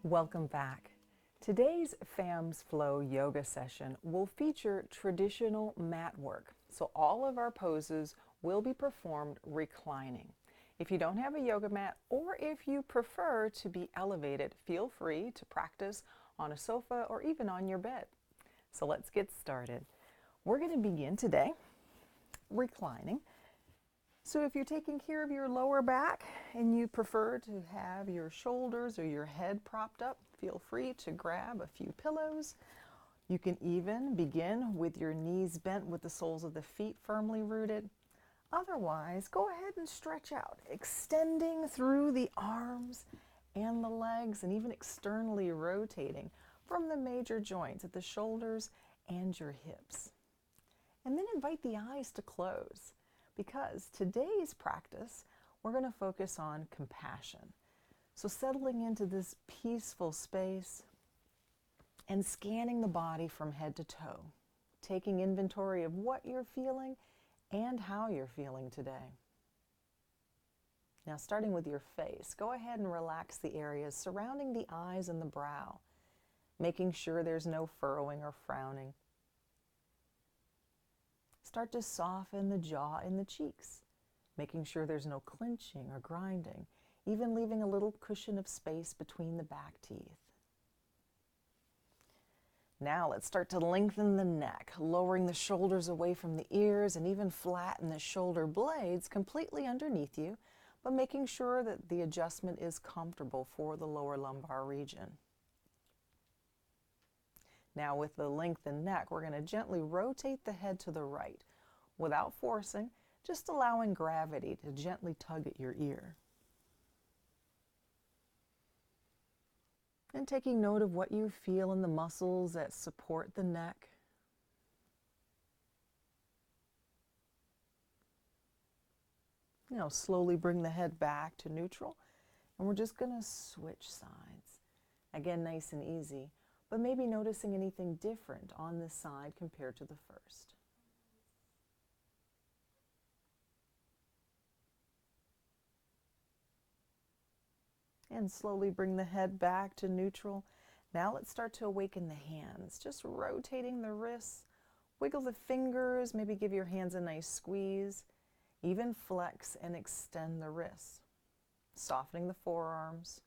Welcome back. Today's FAMS Flow yoga session will feature traditional mat work. So all of our poses will be performed reclining. If you don't have a yoga mat, or if you prefer to be elevated, feel free to practice on a sofa or even on your bed. So let's get started. We're going to begin today reclining. So if you're taking care of your lower back and you prefer to have your shoulders or your head propped up, feel free to grab a few pillows. You can even begin with your knees bent with the soles of the feet firmly rooted. Otherwise, go ahead and stretch out, extending through the arms and the legs and even externally rotating from the major joints at the shoulders and your hips. And then invite the eyes to close, because today's practice, we're going to focus on compassion. So settling into this peaceful space and scanning the body from head to toe, taking inventory of what you're feeling and how you're feeling today. Now, starting with your face, go ahead and relax the areas surrounding the eyes and the brow, making sure there's no furrowing or frowning. Start to soften the jaw and the cheeks, making sure there's no clenching or grinding, even leaving a little cushion of space between the back teeth. Now let's start to lengthen the neck, lowering the shoulders away from the ears and even flatten the shoulder blades completely underneath you, but making sure that the adjustment is comfortable for the lower lumbar region. Now with the lengthened neck, we're going to gently rotate the head to the right without forcing, just allowing gravity to gently tug at your ear. And taking note of what you feel in the muscles that support the neck. Now slowly bring the head back to neutral, and we're just going to switch sides. Again, nice and easy, but maybe noticing anything different on this side compared to the first. And slowly bring the head back to neutral. Now let's start to awaken the hands, just rotating the wrists, wiggle the fingers, maybe give your hands a nice squeeze, even flex and extend the wrists, softening the forearms.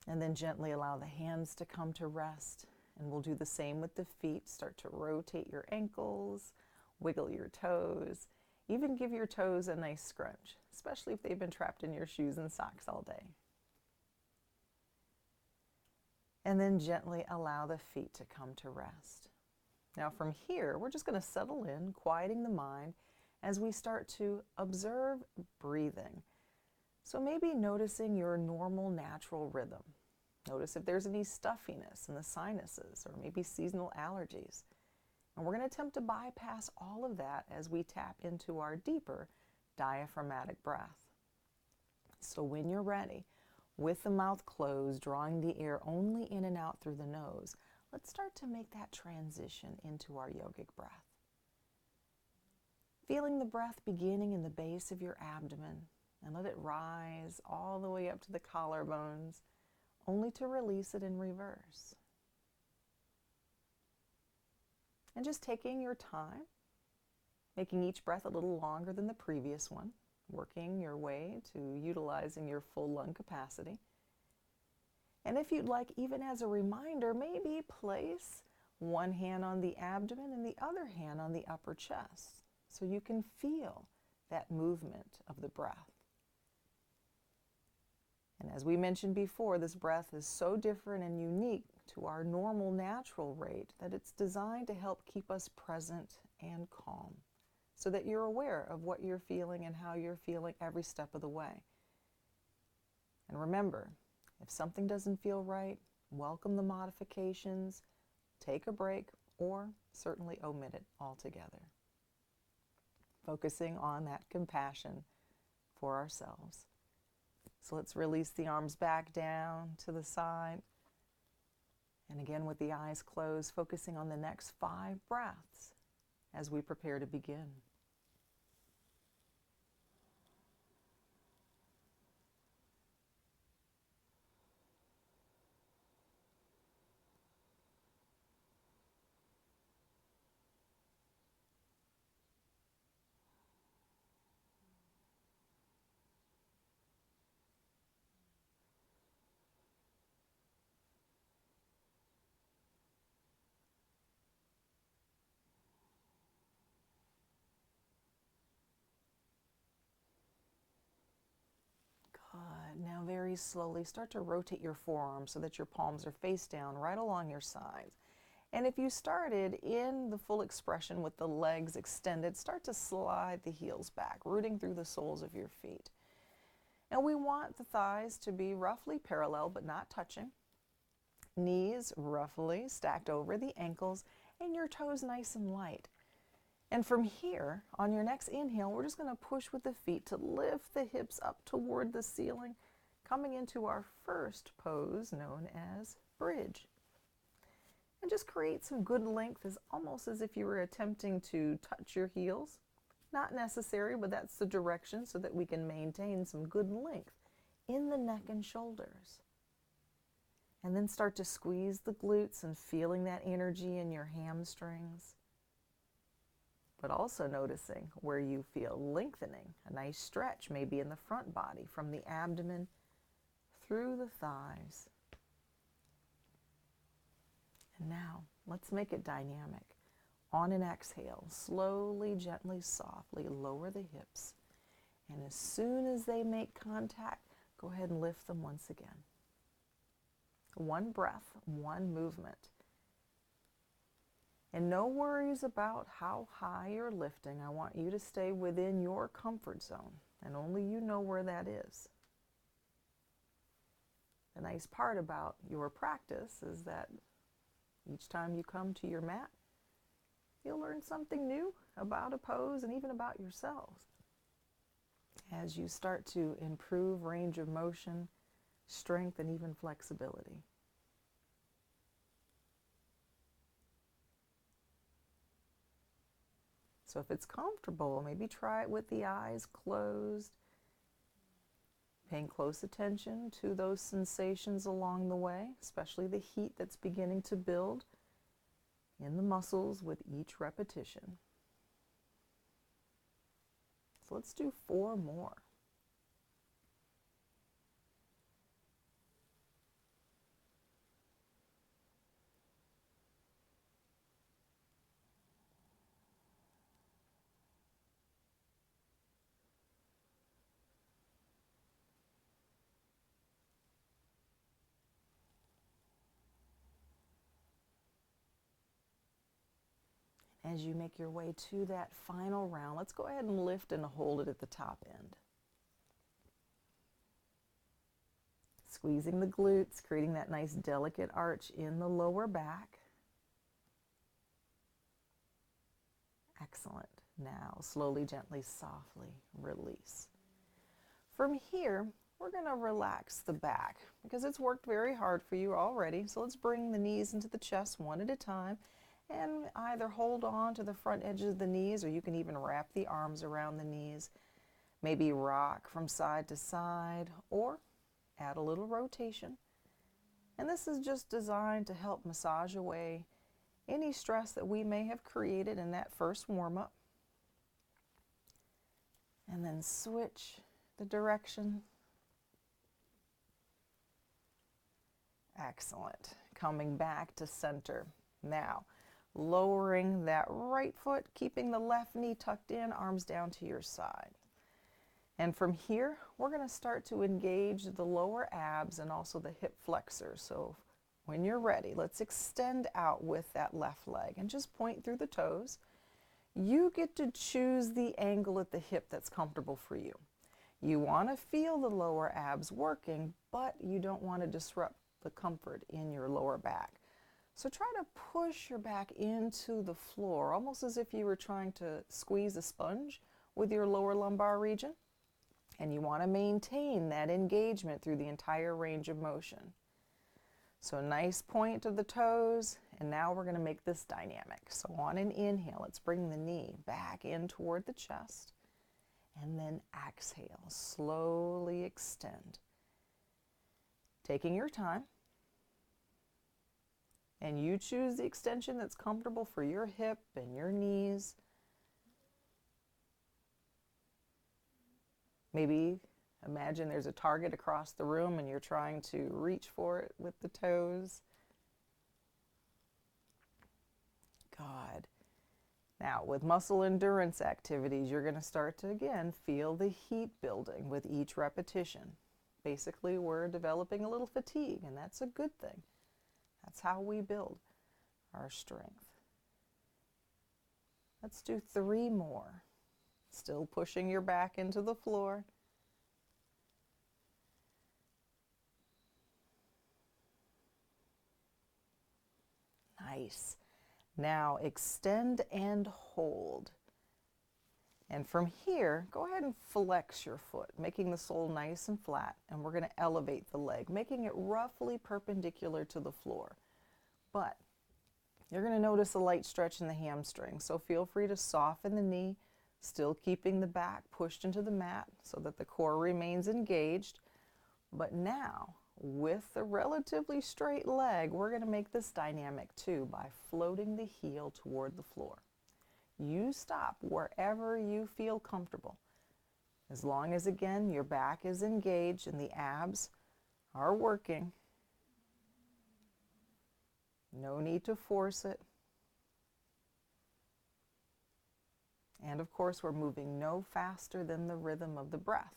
And then gently allow the hands to come to rest. And we'll do the same with the feet. Start to rotate your ankles, wiggle your toes, even give your toes a nice scrunch, especially if they've been trapped in your shoes and socks all day. And then gently allow the feet to come to rest. Now from here, we're just going to settle in, quieting the mind as we start to observe breathing. So maybe noticing your normal natural rhythm. Notice if there's any stuffiness in the sinuses or maybe seasonal allergies. And we're going to attempt to bypass all of that as we tap into our deeper diaphragmatic breath. So when you're ready, with the mouth closed, drawing the air only in and out through the nose, let's start to make that transition into our yogic breath. Feeling the breath beginning in the base of your abdomen, and let it rise all the way up to the collarbones, only to release it in reverse. And just taking your time, making each breath a little longer than the previous one, working your way to utilizing your full lung capacity. And if you'd like, even as a reminder, maybe place one hand on the abdomen and the other hand on the upper chest, so you can feel that movement of the breath. And as we mentioned before, this breath is so different and unique to our normal natural rate that it's designed to help keep us present and calm, so that you're aware of what you're feeling and how you're feeling every step of the way. And remember, if something doesn't feel right, welcome the modifications, take a break, or certainly omit it altogether. Focusing on that compassion for ourselves. So let's release the arms back down to the side. And again, with the eyes closed, focusing on the next 5 breaths as we prepare to begin. Now very slowly start to rotate your forearms so that your palms are face down right along your sides. And if you started in the full expression with the legs extended, start to slide the heels back, rooting through the soles of your feet. And we want the thighs to be roughly parallel but not touching. Knees roughly stacked over the ankles and your toes nice and light. And from here, on your next inhale, we're just going to push with the feet to lift the hips up toward the ceiling, coming into our first pose known as bridge. And just create some good length, almost as if you were attempting to touch your heels. Not necessary, but that's the direction so that we can maintain some good length in the neck and shoulders. And then start to squeeze the glutes and feeling that energy in your hamstrings. But also noticing where you feel lengthening, a nice stretch maybe in the front body from the abdomen through the thighs. And now let's make it dynamic. On an exhale, slowly, gently, softly lower the hips. And as soon as they make contact, go ahead and lift them once again. One breath, one movement. And no worries about how high you're lifting. I want you to stay within your comfort zone, and only you know where that is. The nice part about your practice is that each time you come to your mat, you'll learn something new about a pose and even about yourselves. As you start to improve range of motion, strength, and even flexibility. So if it's comfortable, maybe try it with the eyes closed, paying close attention to those sensations along the way, especially the heat that's beginning to build in the muscles with each repetition. So let's do 4 more. As you make your way to that final round, let's go ahead and lift and hold it at the top end. Squeezing the glutes, creating that nice delicate arch in the lower back. Excellent. Now, slowly, gently, softly release. From here, we're going to relax the back because it's worked very hard for you already. So let's bring the knees into the chest one at a time. And either hold on to the front edges of the knees, or you can even wrap the arms around the knees. Maybe rock from side to side, or add a little rotation. And this is just designed to help massage away any stress that we may have created in that first warm-up. And then switch the direction. Excellent. Coming back to center. Now, lowering that right foot, keeping the left knee tucked in, arms down to your side. And from here, we're going to start to engage the lower abs and also the hip flexors. So when you're ready, let's extend out with that left leg and just point through the toes. You get to choose the angle at the hip that's comfortable for you. You want to feel the lower abs working, but you don't want to disrupt the comfort in your lower back. So try to push your back into the floor, almost as if you were trying to squeeze a sponge with your lower lumbar region. And you want to maintain that engagement through the entire range of motion. So nice point of the toes, and now we're going to make this dynamic. So on an inhale, let's bring the knee back in toward the chest, and then exhale, slowly extend. Taking your time. And you choose the extension that's comfortable for your hip and your knees. Maybe imagine there's a target across the room and you're trying to reach for it with the toes. Good. Now, with muscle endurance activities, you're going to start to, again, feel the heat building with each repetition. basically we're developing a little fatigue, and that's a good thing. That's how we build our strength. Let's do 3 more. Still pushing your back into the floor. Nice. Now extend and hold. And from here, go ahead and flex your foot, making the sole nice and flat, and we're going to elevate the leg, making it roughly perpendicular to the floor. But you're going to notice a light stretch in the hamstring, so feel free to soften the knee, still keeping the back pushed into the mat so that the core remains engaged. But now, with the relatively straight leg, we're going to make this dynamic too by floating the heel toward the floor. You stop wherever you feel comfortable. As long as, again, your back is engaged and the abs are working. No need to force it. And of course, we're moving no faster than the rhythm of the breath.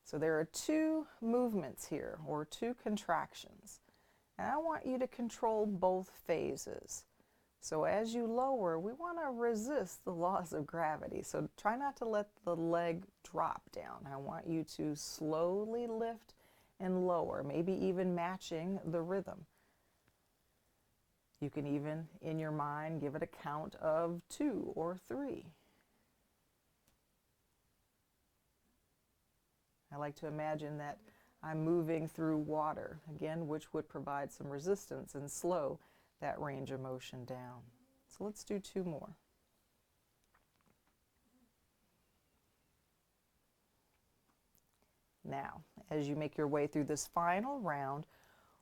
So there are 2 movements here, or 2 contractions. And I want you to control both phases. So as you lower, we want to resist the laws of gravity. So try not to let the leg drop down. I want you to slowly lift and lower, maybe even matching the rhythm. You can even, in your mind, give it a count of 2 or 3. I like to imagine that I'm moving through water, again, which would provide some resistance and slow that range of motion down. So let's do 2 more. Now, as you make your way through this final round,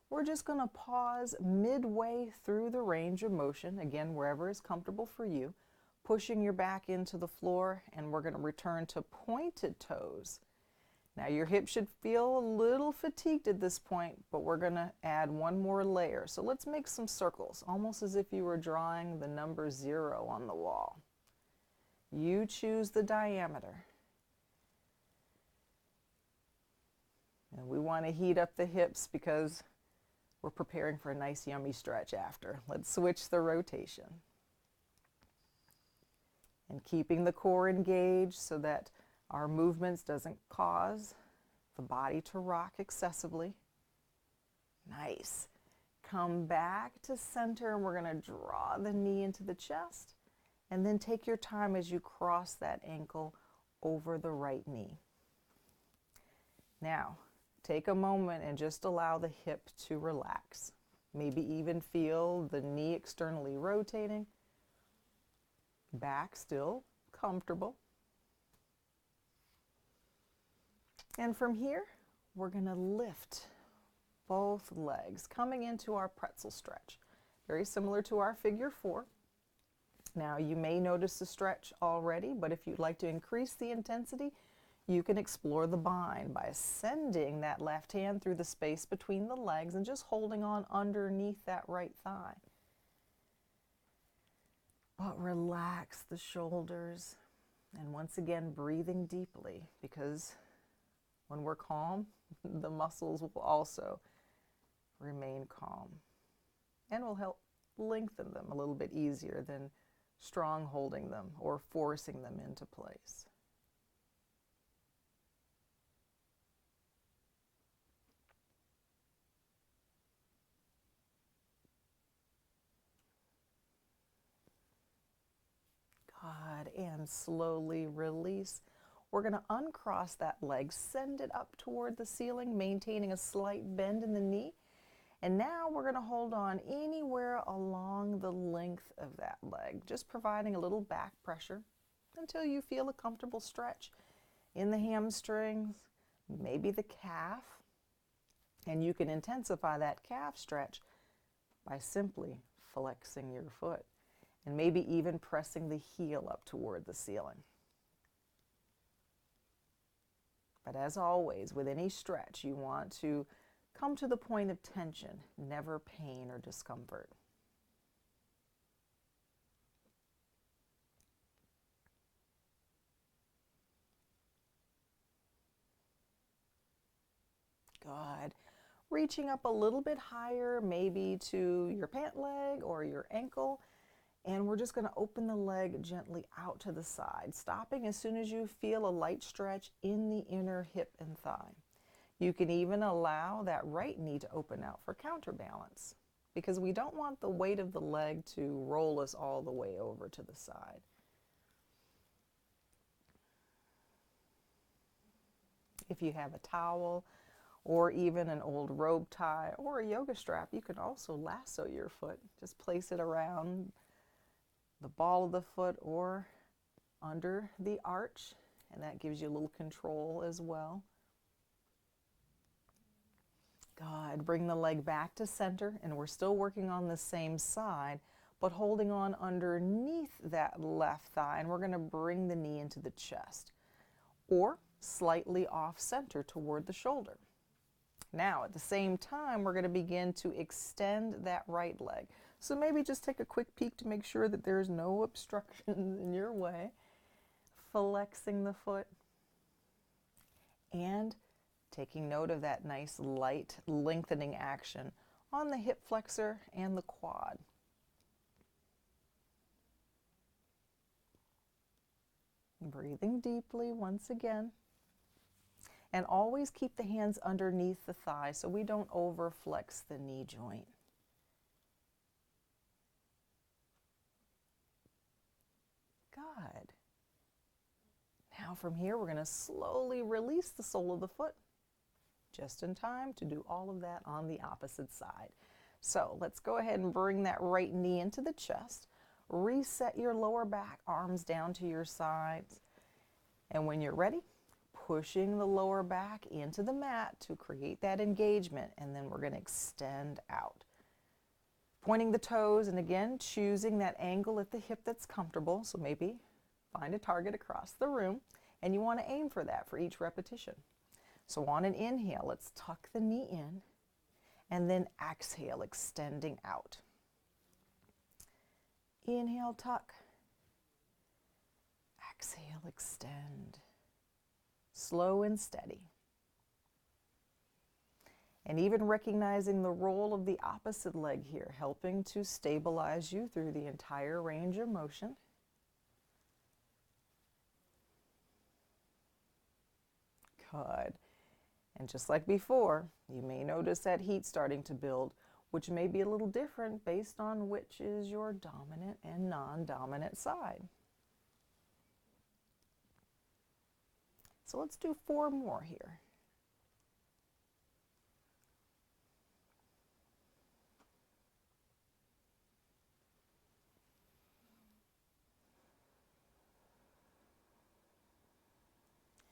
we're just going to pause midway through the range of motion, again, wherever is comfortable for you, pushing your back into the floor, and we're going to return to pointed toes. Now your hips should feel a little fatigued at this point, but we're going to add 1 more layer. So let's make some circles, almost as if you were drawing the number 0 on the wall. You choose the diameter. And we want to heat up the hips because we're preparing for a nice yummy stretch after. Let's switch the rotation. And keeping the core engaged so that our movements doesn't cause the body to rock excessively. Nice. Come back to center, and we're going to draw the knee into the chest, and then take your time as you cross that ankle over the right knee. Now, take a moment and just allow the hip to relax. Maybe even feel the knee externally rotating. Back still comfortable. And from here, we're going to lift both legs, coming into our pretzel stretch. Very similar to our figure 4. Now, you may notice the stretch already, but if you'd like to increase the intensity, you can explore the bind by ascending that left hand through the space between the legs and just holding on underneath that right thigh. But relax the shoulders, and once again, breathing deeply, because when we're calm, the muscles will also remain calm and will help lengthen them a little bit easier than strong holding them or forcing them into place. Good, and slowly release. We're going to uncross that leg, send it up toward the ceiling, maintaining a slight bend in the knee. And now we're going to hold on anywhere along the length of that leg, just providing a little back pressure until you feel a comfortable stretch in the hamstrings, maybe the calf. And you can intensify that calf stretch by simply flexing your foot and maybe even pressing the heel up toward the ceiling. But as always, with any stretch, you want to come to the point of tension, never pain or discomfort. Good. Reaching up a little bit higher, maybe to your pant leg or your ankle. And we're just going to open the leg gently out to the side, stopping as soon as you feel a light stretch in the inner hip and thigh. You can even allow that right knee to open out for counterbalance, because we don't want the weight of the leg to roll us all the way over to the side. If you have a towel or even an old robe tie or a yoga strap, you can also lasso your foot. Just place it around the ball of the foot or under the arch, and that gives you a little control as well. Good. Bring the leg back to center, and we're still working on the same side, but holding on underneath that left thigh, and we're going to bring the knee into the chest or slightly off center toward the shoulder. Now, at the same time, we're going to begin to extend that right leg. So maybe just take a quick peek to make sure that there's no obstructions in your way. Flexing the foot and taking note of that nice light lengthening action on the hip flexor and the quad. Breathing deeply once again. And always keep the hands underneath the thigh so we don't overflex the knee joint. Good. Now from here, we're going to slowly release the sole of the foot, just in time to do all of that on the opposite side. So let's go ahead and bring that right knee into the chest. Reset your lower back, arms down to your sides. And when you're ready, pushing the lower back into the mat to create that engagement, and then we're going to extend out. Pointing the toes, and again, choosing that angle at the hip that's comfortable. So maybe find a target across the room, and you want to aim for that for each repetition. So on an inhale, let's tuck the knee in, and then exhale, extending out. Inhale, tuck. Exhale, extend. Slow and steady. And even recognizing the role of the opposite leg here, helping to stabilize you through the entire range of motion. Good. And just like before, you may notice that heat starting to build, which may be a little different based on which is your dominant and non-dominant side. So let's do 4 more here.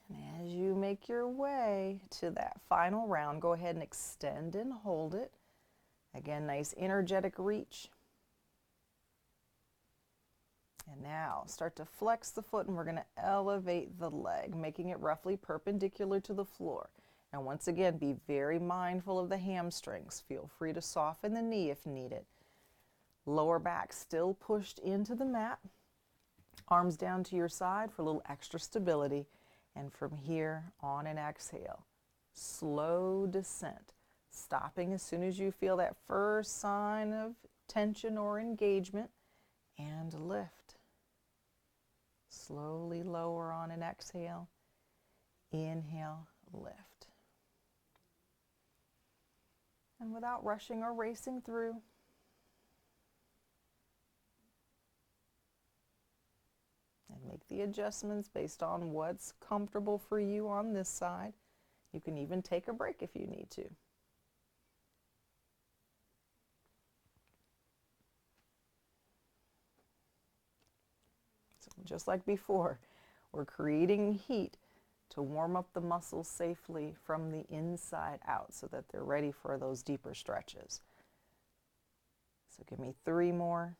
And as you make your way to that final round, go ahead and extend and hold it. Again, nice energetic reach. And now start to flex the foot, and we're going to elevate the leg, making it roughly perpendicular to the floor. And once again, be very mindful of the hamstrings. Feel free to soften the knee if needed. Lower back still pushed into the mat. Arms down to your side for a little extra stability. And from here, on an exhale, slow descent, stopping as soon as you feel that first sign of tension or engagement, and lift. Slowly lower on an exhale. Inhale, lift. And without rushing or racing through, and make the adjustments based on what's comfortable for you on this side. You can even take a break if you need to. So just like before, we're creating heat to warm up the muscles safely from the inside out so that they're ready for those deeper stretches. So give me 3 more.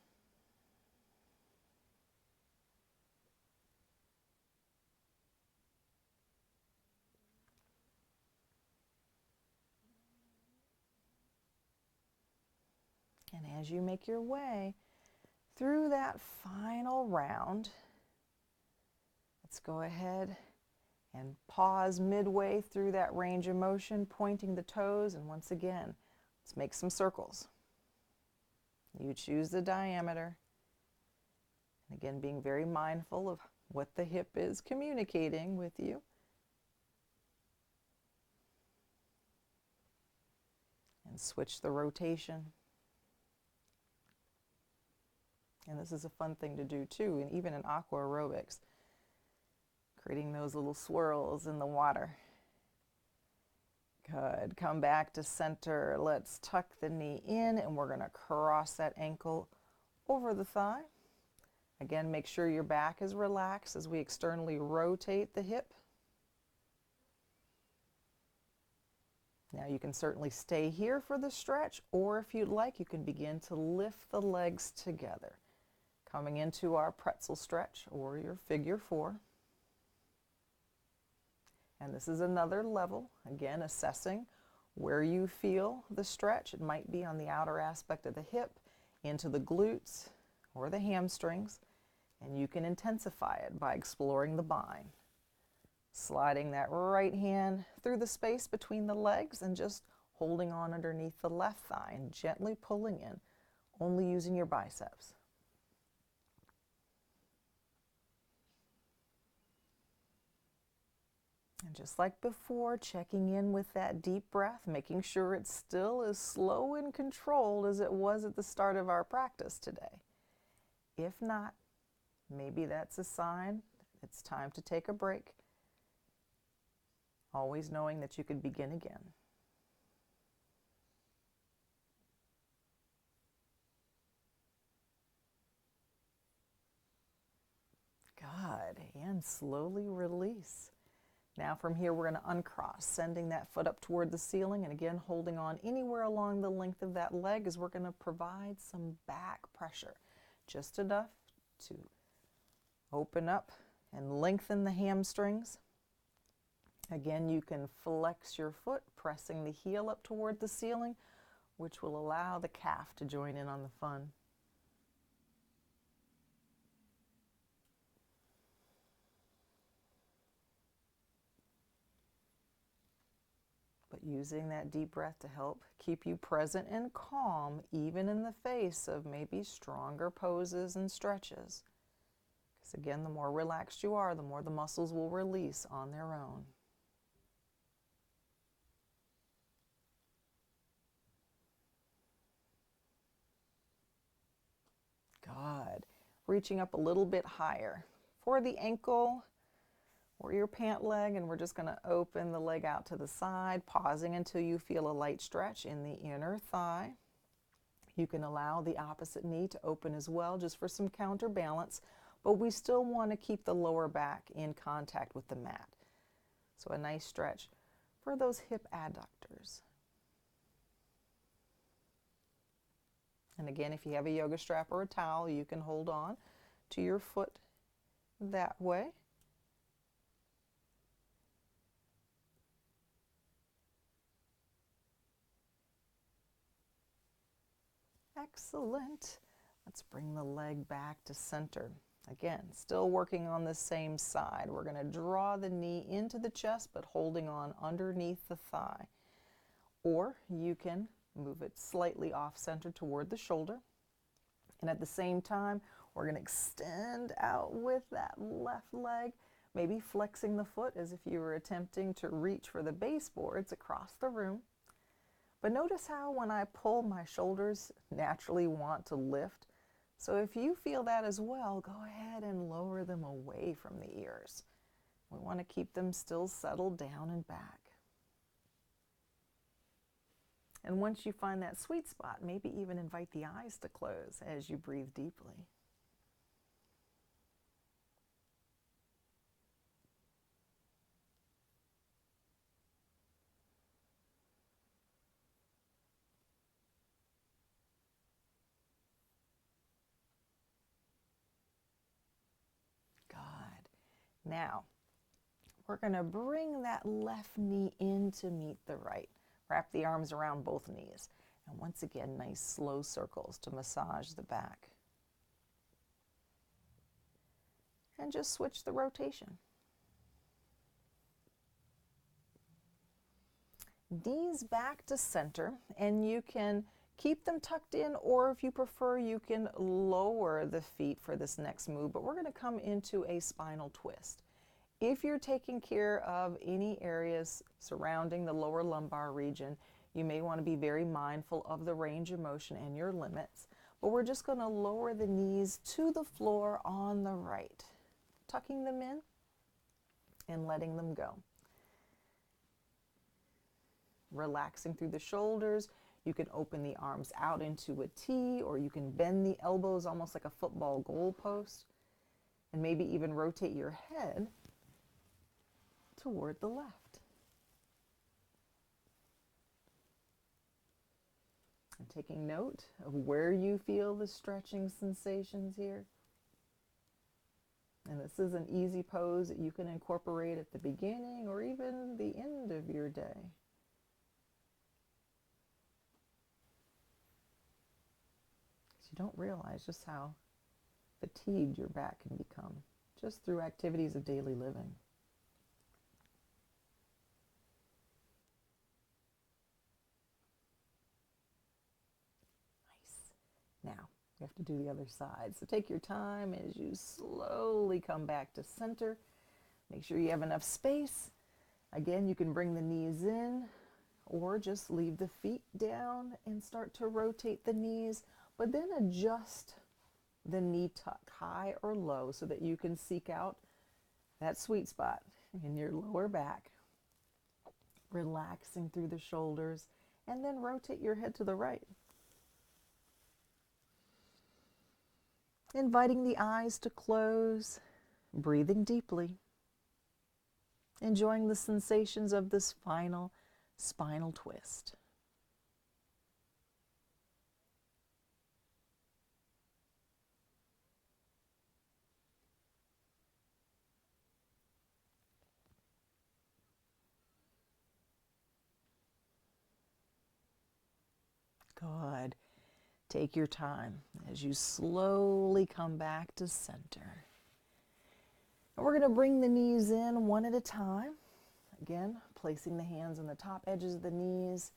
And as you make your way through that final round, let's go ahead And pause midway through that range of motion, pointing the toes, and once again, let's make some circles. You choose the diameter. And again, being very mindful of what the hip is communicating with you. And switch the rotation. And this is a fun thing to do too, and even in aqua aerobics, creating those little swirls in the water. Good. Come back to center. Let's tuck the knee in, and we're going to cross that ankle over the thigh. Again, make sure your back is relaxed as we externally rotate the hip. Now you can certainly stay here for the stretch, or if you'd like, you can begin to lift the legs together, coming into our pretzel stretch or your figure 4. And this is another level, again, assessing where you feel the stretch. It might be on the outer aspect of the hip, into the glutes or the hamstrings, and you can intensify it by exploring the bind. Sliding that right hand through the space between the legs and just holding on underneath the left thigh and gently pulling in, only using your biceps. And just like before, checking in with that deep breath, making sure it's still as slow and controlled as it was at the start of our practice today. If not, maybe that's a sign it's time to take a break, always knowing that you could begin again. Good, and slowly release. Now from here, we're going to uncross, sending that foot up toward the ceiling, and again, holding on anywhere along the length of that leg as we're going to provide some back pressure, just enough to open up and lengthen the hamstrings. Again, you can flex your foot, pressing the heel up toward the ceiling, which will allow the calf to join in on the fun. But using that deep breath to help keep you present and calm, even in the face of maybe stronger poses and stretches. Because again, the more relaxed you are, the more the muscles will release on their own. Good. Reaching up a little bit higher for the ankle or your pant leg, and we're just going to open the leg out to the side, pausing until you feel a light stretch in the inner thigh. You can allow the opposite knee to open as well, just for some counterbalance, but we still want to keep the lower back in contact with the mat. So a nice stretch for those hip adductors. And again, if you have a yoga strap or a towel, you can hold on to your foot that way. Excellent. Let's bring the leg back to center. Again, still working on the same side. We're going to draw the knee into the chest, but holding on underneath the thigh. Or you can move it slightly off center toward the shoulder. And at the same time, we're going to extend out with that left leg, maybe flexing the foot as if you were attempting to reach for the baseboards across the room. But notice how when I pull, my shoulders naturally want to lift. So if you feel that as well, go ahead and lower them away from the ears. We want to keep them still settled down and back. And once you find that sweet spot, maybe even invite the eyes to close as you breathe deeply. Now, we're going to bring that left knee in to meet the right. Wrap the arms around both knees. And once again, nice slow circles to massage the back. And just switch the rotation. Knees back to center, and you can keep them tucked in, or if you prefer, you can lower the feet for this next move, but we're going to come into a spinal twist. If you're taking care of any areas surrounding the lower lumbar region, you may want to be very mindful of the range of motion and your limits, but we're just going to lower the knees to the floor on the right, tucking them in and letting them go. Relaxing through the shoulders. You can open the arms out into a T, or you can bend the elbows almost like a football goalpost, and maybe even rotate your head toward the left. And taking note of where you feel the stretching sensations here. And this is an easy pose that you can incorporate at the beginning or even the end of your day. You don't realize just how fatigued your back can become just through activities of daily living. Nice. Now, you have to do the other side. So take your time as you slowly come back to center. Make sure you have enough space. Again, you can bring the knees in or just leave the feet down and start to rotate the knees, but then adjust the knee tuck high or low so that you can seek out that sweet spot in your lower back. Relaxing through the shoulders, and then rotate your head to the right. Inviting the eyes to close, breathing deeply. Enjoying the sensations of this final spinal twist. Good. Take your time as you slowly come back to center. And we're going to bring the knees in one at a time. Again, placing the hands on the top edges of the knees.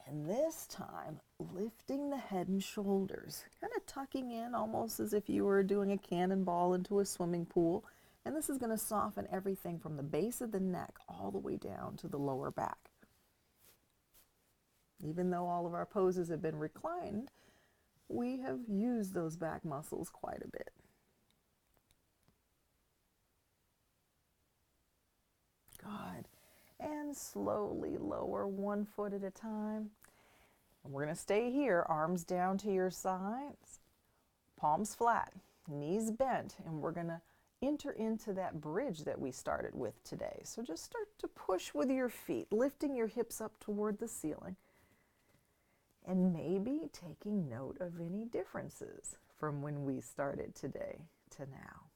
And this time, lifting the head and shoulders, kind of tucking in almost as if you were doing a cannonball into a swimming pool. And this is going to soften everything from the base of the neck all the way down to the lower back. Even though all of our poses have been reclined, we have used those back muscles quite a bit. Good. And slowly lower one foot at a time. And we're going to stay here, arms down to your sides, palms flat, knees bent, and we're going to enter into that bridge that we started with today. So just start to push with your feet, lifting your hips up toward the ceiling. And maybe taking note of any differences from when we started today to now.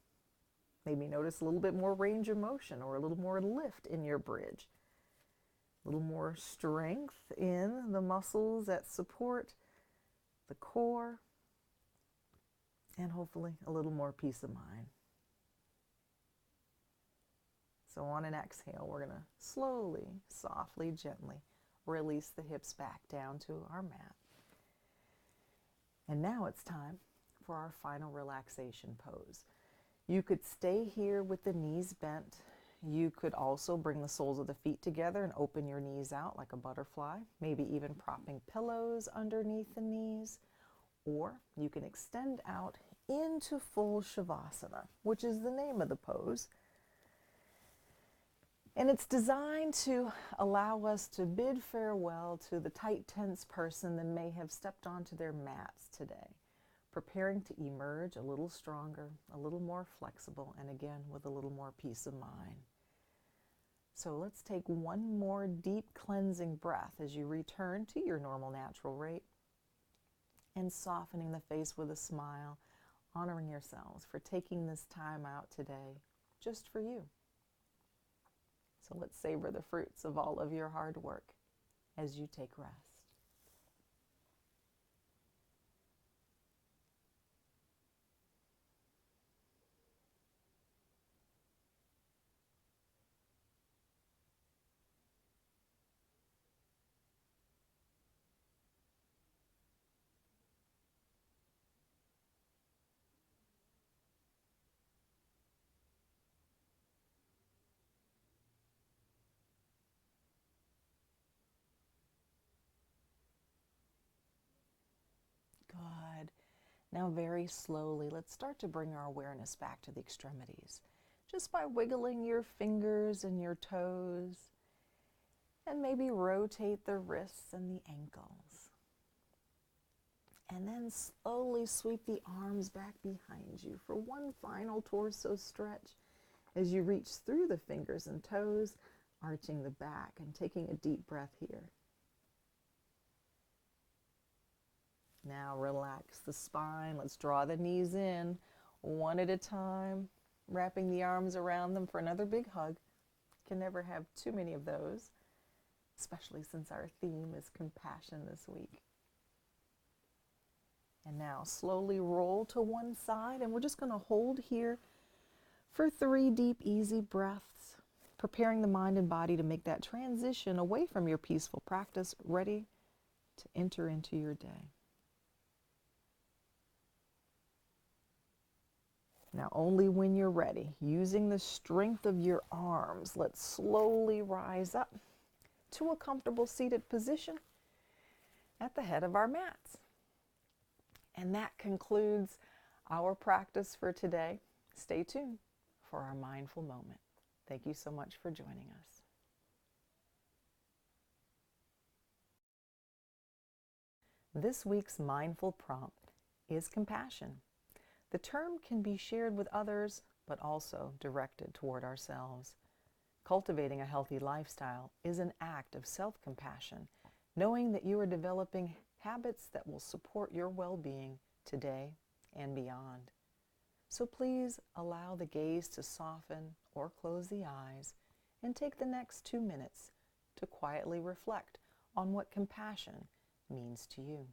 Maybe notice a little bit more range of motion or a little more lift in your bridge. A little more strength in the muscles that support the core. And hopefully a little more peace of mind. So on an exhale, we're going to slowly, softly, gently release the hips back down to our mat. And now it's time for our final relaxation pose. You could stay here with the knees bent. You could also bring the soles of the feet together and open your knees out like a butterfly, maybe even propping pillows underneath the knees. Or you can extend out into full Shavasana, which is the name of the pose. And it's designed to allow us to bid farewell to the tight, tense person that may have stepped onto their mats today, preparing to emerge a little stronger, a little more flexible, and again, with a little more peace of mind. So let's take one more deep cleansing breath as you return to your normal natural rate and softening the face with a smile, honoring yourselves for taking this time out today just for you. So let's savor the fruits of all of your hard work as you take rest. Now, very slowly, let's start to bring our awareness back to the extremities, just by wiggling your fingers and your toes, and maybe rotate the wrists and the ankles. And then slowly sweep the arms back behind you for one final torso stretch as you reach through the fingers and toes, arching the back and taking a deep breath here. Now relax the spine. Let's draw the knees in one at a time, wrapping the arms around them for another big hug. Can never have too many of those, especially since our theme is compassion this week. And now slowly roll to one side, and we're just going to hold here for 3 deep, easy breaths, preparing the mind and body to make that transition away from your peaceful practice, ready to enter into your day. Now, only when you're ready, using the strength of your arms, let's slowly rise up to a comfortable seated position at the head of our mats. And that concludes our practice for today. Stay tuned for our mindful moment. Thank you so much for joining us. This week's mindful prompt is compassion. The term can be shared with others, but also directed toward ourselves. Cultivating a healthy lifestyle is an act of self-compassion, knowing that you are developing habits that will support your well-being today and beyond. So please allow the gaze to soften or close the eyes and take the next 2 minutes to quietly reflect on what compassion means to you.